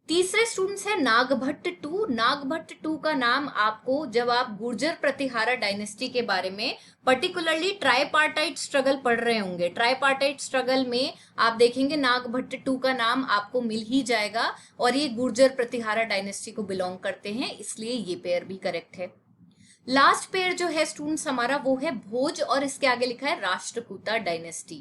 तीसरे स्टूडेंट्स है नागभट्ट टू। नागभट्ट टू का नाम आपको जब आप गुर्जर प्रतिहारा डायनेस्टी के बारे में पर्टिकुलरली ट्राइपार्टाइट स्ट्रगल पढ़ रहे होंगे, ट्राइपार्टाइट स्ट्रगल में आप देखेंगे नागभट्ट टू का नाम आपको मिल ही जाएगा और ये गुर्जर प्रतिहारा डायनेस्टी को बिलोंग करते हैं, इसलिए ये पेयर भी करेक्ट है। लास्ट पेयर जो है स्टूडेंट्स हमारा वो है भोज और इसके आगे लिखा है राष्ट्रकूटा डायनेस्टी।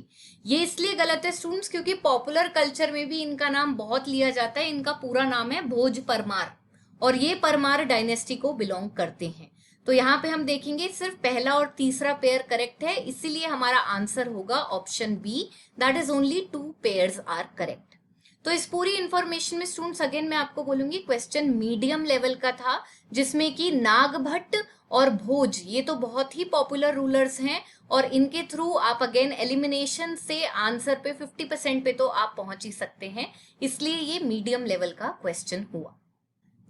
ये इसलिए गलत है स्टूडेंट्स क्योंकि पॉपुलर कल्चर में भी इनका नाम बहुत लिया जाता है। इनका पूरा नाम है भोज परमार और ये परमार डायनेस्टी को बिलोंग करते हैं। तो यहाँ पे हम देखेंगे सिर्फ पहला और तीसरा पेयर करेक्ट है, इसीलिए हमारा आंसर होगा option B, that is only 2 pairs are correct. तो इस पूरी इंफॉर्मेशन में स्टूडेंट्स अगेन मैं आपको बोलूंगी क्वेश्चन मीडियम लेवल का था, जिसमें कि नागभट्ट और भोज ये तो बहुत ही पॉपुलर रूलर्स हैं और इनके थ्रू आप अगेन एलिमिनेशन से आंसर पे 50% पे तो आप पहुंच ही सकते हैं, इसलिए ये मीडियम लेवल का क्वेश्चन हुआ।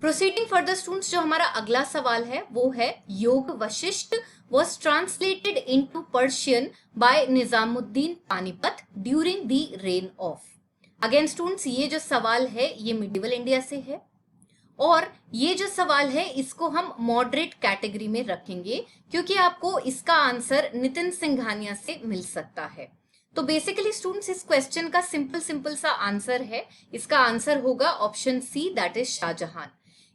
प्रोसीडिंग फर्दर स्टूडेंट्स, जो हमारा अगला सवाल है वो है योग Vashishtha was translated into Persian by Nizamuddin Panipat during the reign of। Again students ये जो सवाल है ये मिडिवल इंडिया से है और ये जो सवाल है इसको हम मॉडरेट कैटेगरी में रखेंगे क्योंकि आपको इसका आंसर नितिन सिंघानिया से मिल सकता है। तो बेसिकली स्टूडेंट्स इस क्वेश्चन का सिंपल सा आंसर है, इसका आंसर होगा option C, that is Shahjahan.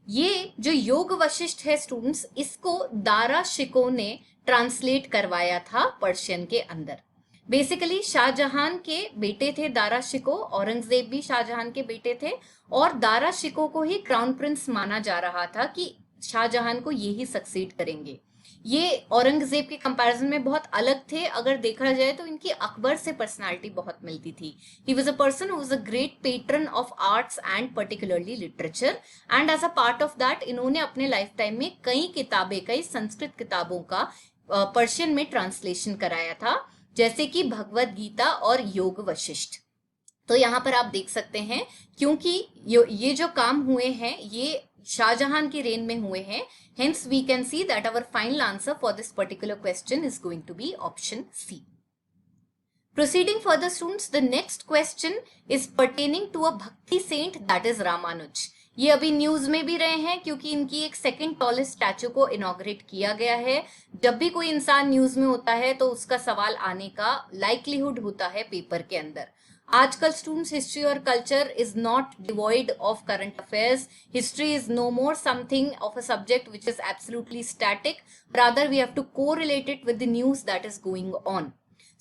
ये जो योग वशिष्ठ है स्टूडेंट्स, इसको दारा शिकोह ने ट्रांसलेट करवाया था पर्शियन के अंदर। बेसिकली शाहजहां के बेटे थे दारा शिकोह, औरंगजेब भी शाहजहां के बेटे थे और दारा शिकोह को ही क्राउन प्रिंस माना जा रहा था कि शाहजहां को ये ही सक्सीड करेंगे, ये औरंगजेब के कंपैरिजन में बहुत अलग थे। अगर देखा जाए तो इनकी अकबर से पर्सनालिटी बहुत मिलती थी। He was a person who was a great patron of arts and particularly literature, and as a part of that इन्होंने अपने लाइफ टाइम में कई किताबें, कई संस्कृत किताबों का पर्शियन में ट्रांसलेशन कराया था, जैसे कि भगवत गीता और योग वशिष्ठ। तो यहाँ पर आप देख सकते हैं, क्योंकि ये जो काम हुए हैं ये शाहजहां की रेन में हुए हैं, hence we can see that our final answer for this particular question is going to be option C. Proceeding further, students, the next question is pertaining to a bhakti saint, that is Ramanuj. ये अभी news में भी रहे हैं क्योंकि इनकी एक second tallest statue को इनॉग्रेट किया गया है। जब भी कोई इंसान न्यूज में होता है तो उसका सवाल आने का लाइक्लीहुड होता है पेपर के अंदर। आजकल स्टूडेंट्स, हिस्ट्री और culture is not devoid of current affairs. History is no more something of a subject which is absolutely static, rather we have to correlate it with the news that is going on.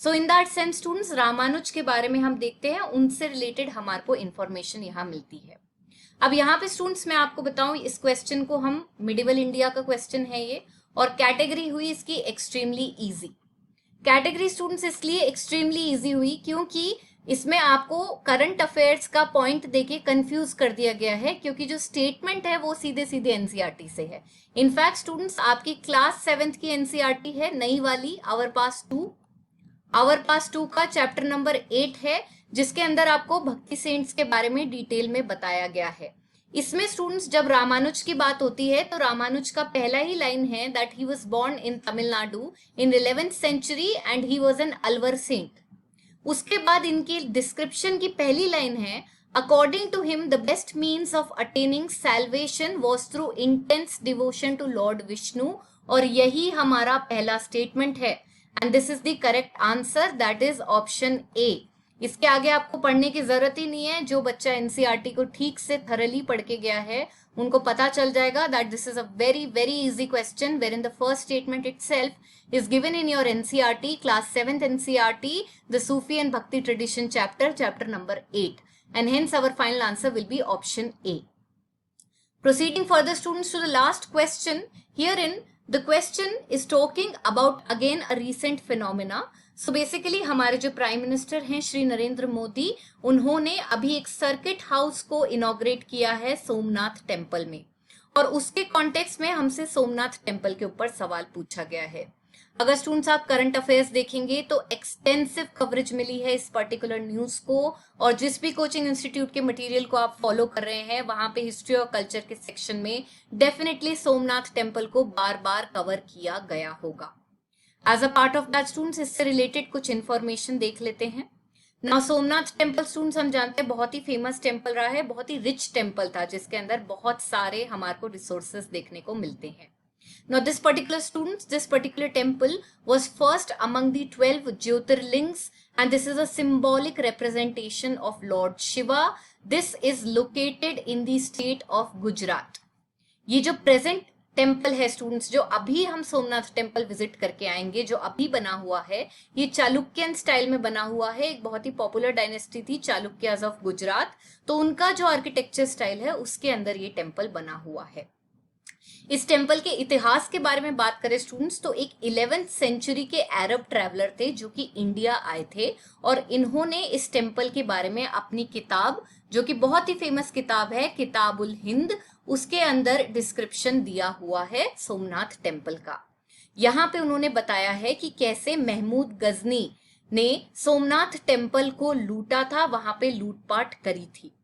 So in that sense students, Ramanuja के बारे में हम देखते हैं, उनसे related हमारे को information यहाँ मिलती है। अब यहाँ पे स्टूडेंट्स मैं आपको बताऊं, इस क्वेश्चन को हम मिडिवल इंडिया का क्वेश्चन है ये, और कैटेगरी हुई इसकी एक्सट्रीमली इजी। कैटेगरी स्टूडेंट्स इसलिए एक्सट्रीमली इजी हुई क्योंकि इसमें आपको करंट अफेयर्स का पॉइंट देके कंफ्यूज कर दिया गया है, क्योंकि जो स्टेटमेंट है वो सीधे सीधे एनसीईआरटी से है। इनफैक्ट स्टूडेंट्स, आपकी क्लास 7th की एनसीईआरटी है नई वाली, आवर पास 2 का चैप्टर नंबर 8 है, जिसके अंदर आपको भक्ति सेंट्स के बारे में डिटेल में बताया गया है। इसमें स्टूडेंट्स जब रामानुज की बात होती है तो रामानुज का पहला ही लाइन है that he was born in Tamil Nadu in 11th century and he was an Alvar saint. उसके बाद इनकी डिस्क्रिप्शन की पहली लाइन है, according to him the best means of attaining salvation was through intense devotion to lord Vishnu, और यही हमारा पहला स्टेटमेंट है, and this is the correct answer, that is option A. इसके आगे आपको पढ़ने की जरूरत ही नहीं है। जो बच्चा एनसीईआरटी को ठीक से थरली पढ़ के गया है उनको पता चल जाएगा that this is a very very easy question, where in the first statement itself is given in your NCERT, class 7th NCERT, the Sufi and Bhakti tradition chapter number 8, and hence our final answer will be option A. Proceeding further students to the last question, herein the question is talking about again a recent phenomena. So basically हमारे जो prime minister हैं श्री नरेंद्र मोदी, उन्होंने अभी एक circuit house को inaugurate किया है Somnath temple में, और उसके कॉन्टेक्स्ट में हमसे सोमनाथ टेम्पल के ऊपर सवाल पूछा गया है। अगर स्टूडेंट्स आप करंट अफेयर्स देखेंगे तो एक्सटेंसिव कवरेज मिली है इस पर्टिकुलर न्यूज को, और जिस भी कोचिंग इंस्टीट्यूट के मटेरियल को आप फॉलो कर रहे हैं वहां पे हिस्ट्री और कल्चर के सेक्शन में डेफिनेटली सोमनाथ टेम्पल को बार बार कवर किया गया होगा। As a part of that students, इससे रिलेटेड कुछ इंफॉर्मेशन देख लेते हैं। नाउ सोमनाथ टेम्पल स्टूडेंट्स हम जानते हैं बहुत ही फेमस टेम्पल रहा है, बहुत ही रिच टेम्पल था, जिसके अंदर बहुत सारे हमारे को रिसोर्सेज देखने को मिलते हैं। Now this particular temple was first among the 12 Jyotirlings, and this is a symbolic representation of Lord Shiva. This is located in the state of Gujarat. ये जो प्रेजेंट टेम्पल है स्टूडेंट्स, जो अभी हम सोमनाथ टेम्पल विजिट करके आएंगे, जो अभी बना हुआ है, ये चालुक्यन स्टाइल में बना हुआ है। एक बहुत ही पॉपुलर डायनेस्टी थी चालुक्याज ऑफ गुजरात, तो उनका जो आर्किटेक्चर स्टाइल है उसके अंदर ये टेम्पल बना हुआ है। इस टेम्पल के इतिहास के बारे में बात करें स्टूडेंट्स, तो एक 11th सेंचुरी के अरब ट्रैवलर थे जो कि इंडिया आए थे, और इन्होंने इस टेम्पल के बारे में अपनी किताब, जो कि बहुत ही फेमस किताब है किताबुल हिंद, उसके अंदर डिस्क्रिप्शन दिया हुआ है सोमनाथ टेम्पल का। यहाँ पे उन्होंने बताया है कि कैसे महमूद गजनी ने सोमनाथ टेम्पल को लूटा था, वहां पे लूटपाट करी थी।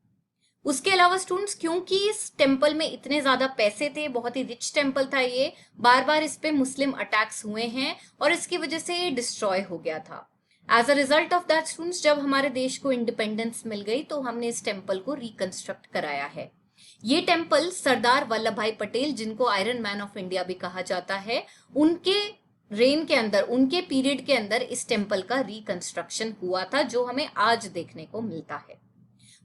उसके अलावा स्टूडेंट्स, क्योंकि इस टेम्पल में इतने ज्यादा पैसे थे, बहुत ही रिच टेम्पल था ये, बार बार इस पे मुस्लिम अटैक्स हुए हैं और इसकी वजह से ये डिस्ट्रॉय हो गया था। As a result of that students, जब हमारे देश को इंडिपेंडेंस मिल गई तो हमने इस टेम्पल को रिकंस्ट्रक्ट कराया है। ये टेम्पल सरदार वल्लभ भाई पटेल, जिनको आयरन मैन ऑफ इंडिया भी कहा जाता है, उनके रेन के अंदर, उनके पीरियड के अंदर इस टेम्पल का रिकंस्ट्रक्शन हुआ था, जो हमें आज देखने को मिलता है।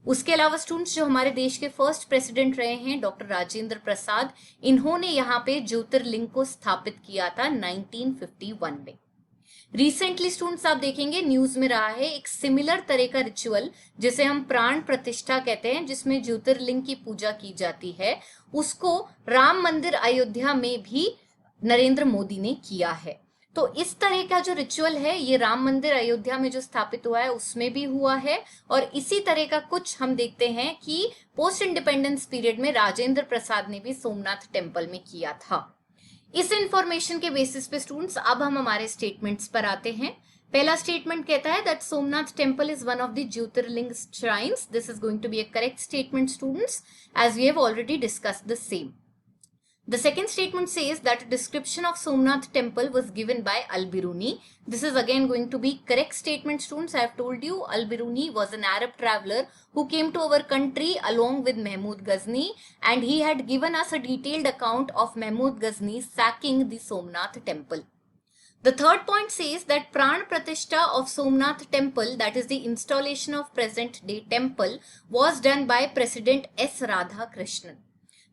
उसके अलावा स्टूडेंट्स, जो हमारे देश के फर्स्ट प्रेसिडेंट रहे हैं डॉक्टर राजेंद्र प्रसाद, इन्होंने यहाँ पे ज्योतिर्लिंग को स्थापित किया था 1951 में। रिसेंटली स्टूडेंट्स आप देखेंगे न्यूज में रहा है एक सिमिलर तरह का रिचुअल, जिसे हम प्राण प्रतिष्ठा कहते हैं, जिसमें ज्योतिर्लिंग की पूजा की जाती है, उसको राम मंदिर अयोध्या में भी नरेंद्र मोदी ने किया है। तो इस तरह का जो रिचुअल है ये राम मंदिर अयोध्या में जो स्थापित हुआ है उसमें भी हुआ है, और इसी तरह का कुछ हम देखते हैं कि पोस्ट इंडिपेंडेंस पीरियड में राजेंद्र प्रसाद ने भी सोमनाथ टेम्पल में किया था। इस इंफॉर्मेशन के बेसिस पे स्टूडेंट्स अब हम हमारे स्टेटमेंट्स पर आते हैं। पहला स्टेटमेंट कहता है that Somnath temple is one of the jyotirlinga shrines. This is going to be a correct statement students, as we have already discussed the same. The second statement says that a description of Somnath temple was given by Al-Biruni. This is again going to be correct statement students. I have told you Al-Biruni was an Arab traveler who came to our country along with Mahmud Ghazni, and he had given us a detailed account of Mahmud Ghazni sacking the Somnath temple. The third point says that Pran Pratishtha of Somnath temple, that is the installation of present day temple, was done by President S. Radha Krishnan.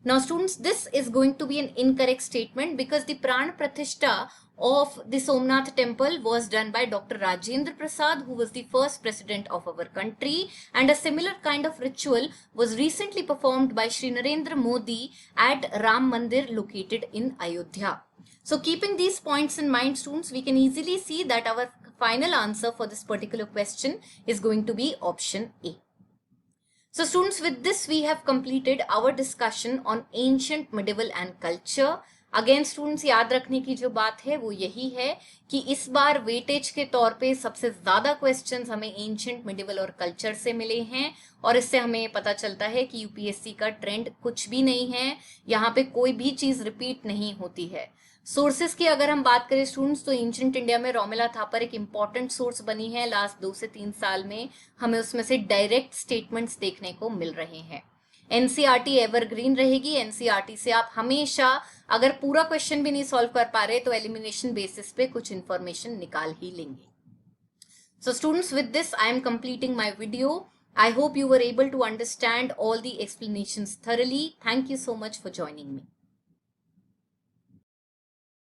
Now students, this is going to be an incorrect statement because the Pran Pratishtha of the Somnath temple was done by Dr. Rajendra Prasad, who was the first president of our country, and a similar kind of ritual was recently performed by Shri Narendra Modi at Ram Mandir located in Ayodhya. So keeping these points in mind students, we can easily see that our final answer for this particular question is going to be option A. So students, with this we have completed our discussion on ancient, medieval and culture. Again students, याद रखने की जो बात है वो यही है कि इस बार वेटेज के तौर पे सबसे ज्यादा क्वेश्चंस हमें एंशिएंट, मिडिवल और कल्चर से मिले हैं, और इससे हमें पता चलता है कि यूपीएससी का ट्रेंड कुछ भी नहीं है, यहाँ पे कोई भी चीज रिपीट नहीं होती है. सोर्सेस की अगर हम बात करें स्टूडेंट्स, तो एंशिएंट इंडिया में रोमिला थापर एक इंपॉर्टेंट सोर्स बनी है. लास्ट 2 से 3 साल में हमें उसमें से डायरेक्ट स्टेटमेंट्स देखने को मिल रहे हैं. एनसीईआरटी एवरग्रीन रहेगी. एनसीईआरटी से आप हमेशा अगर पूरा क्वेश्चन भी नहीं सॉल्व कर पा रहे तो एलिमिनेशन बेसिस पे कुछ इंफॉर्मेशन निकाल ही लेंगे. So students, with this I am completing my video. I hope you were able to understand all the explanations thoroughly. Thank you so much for joining me.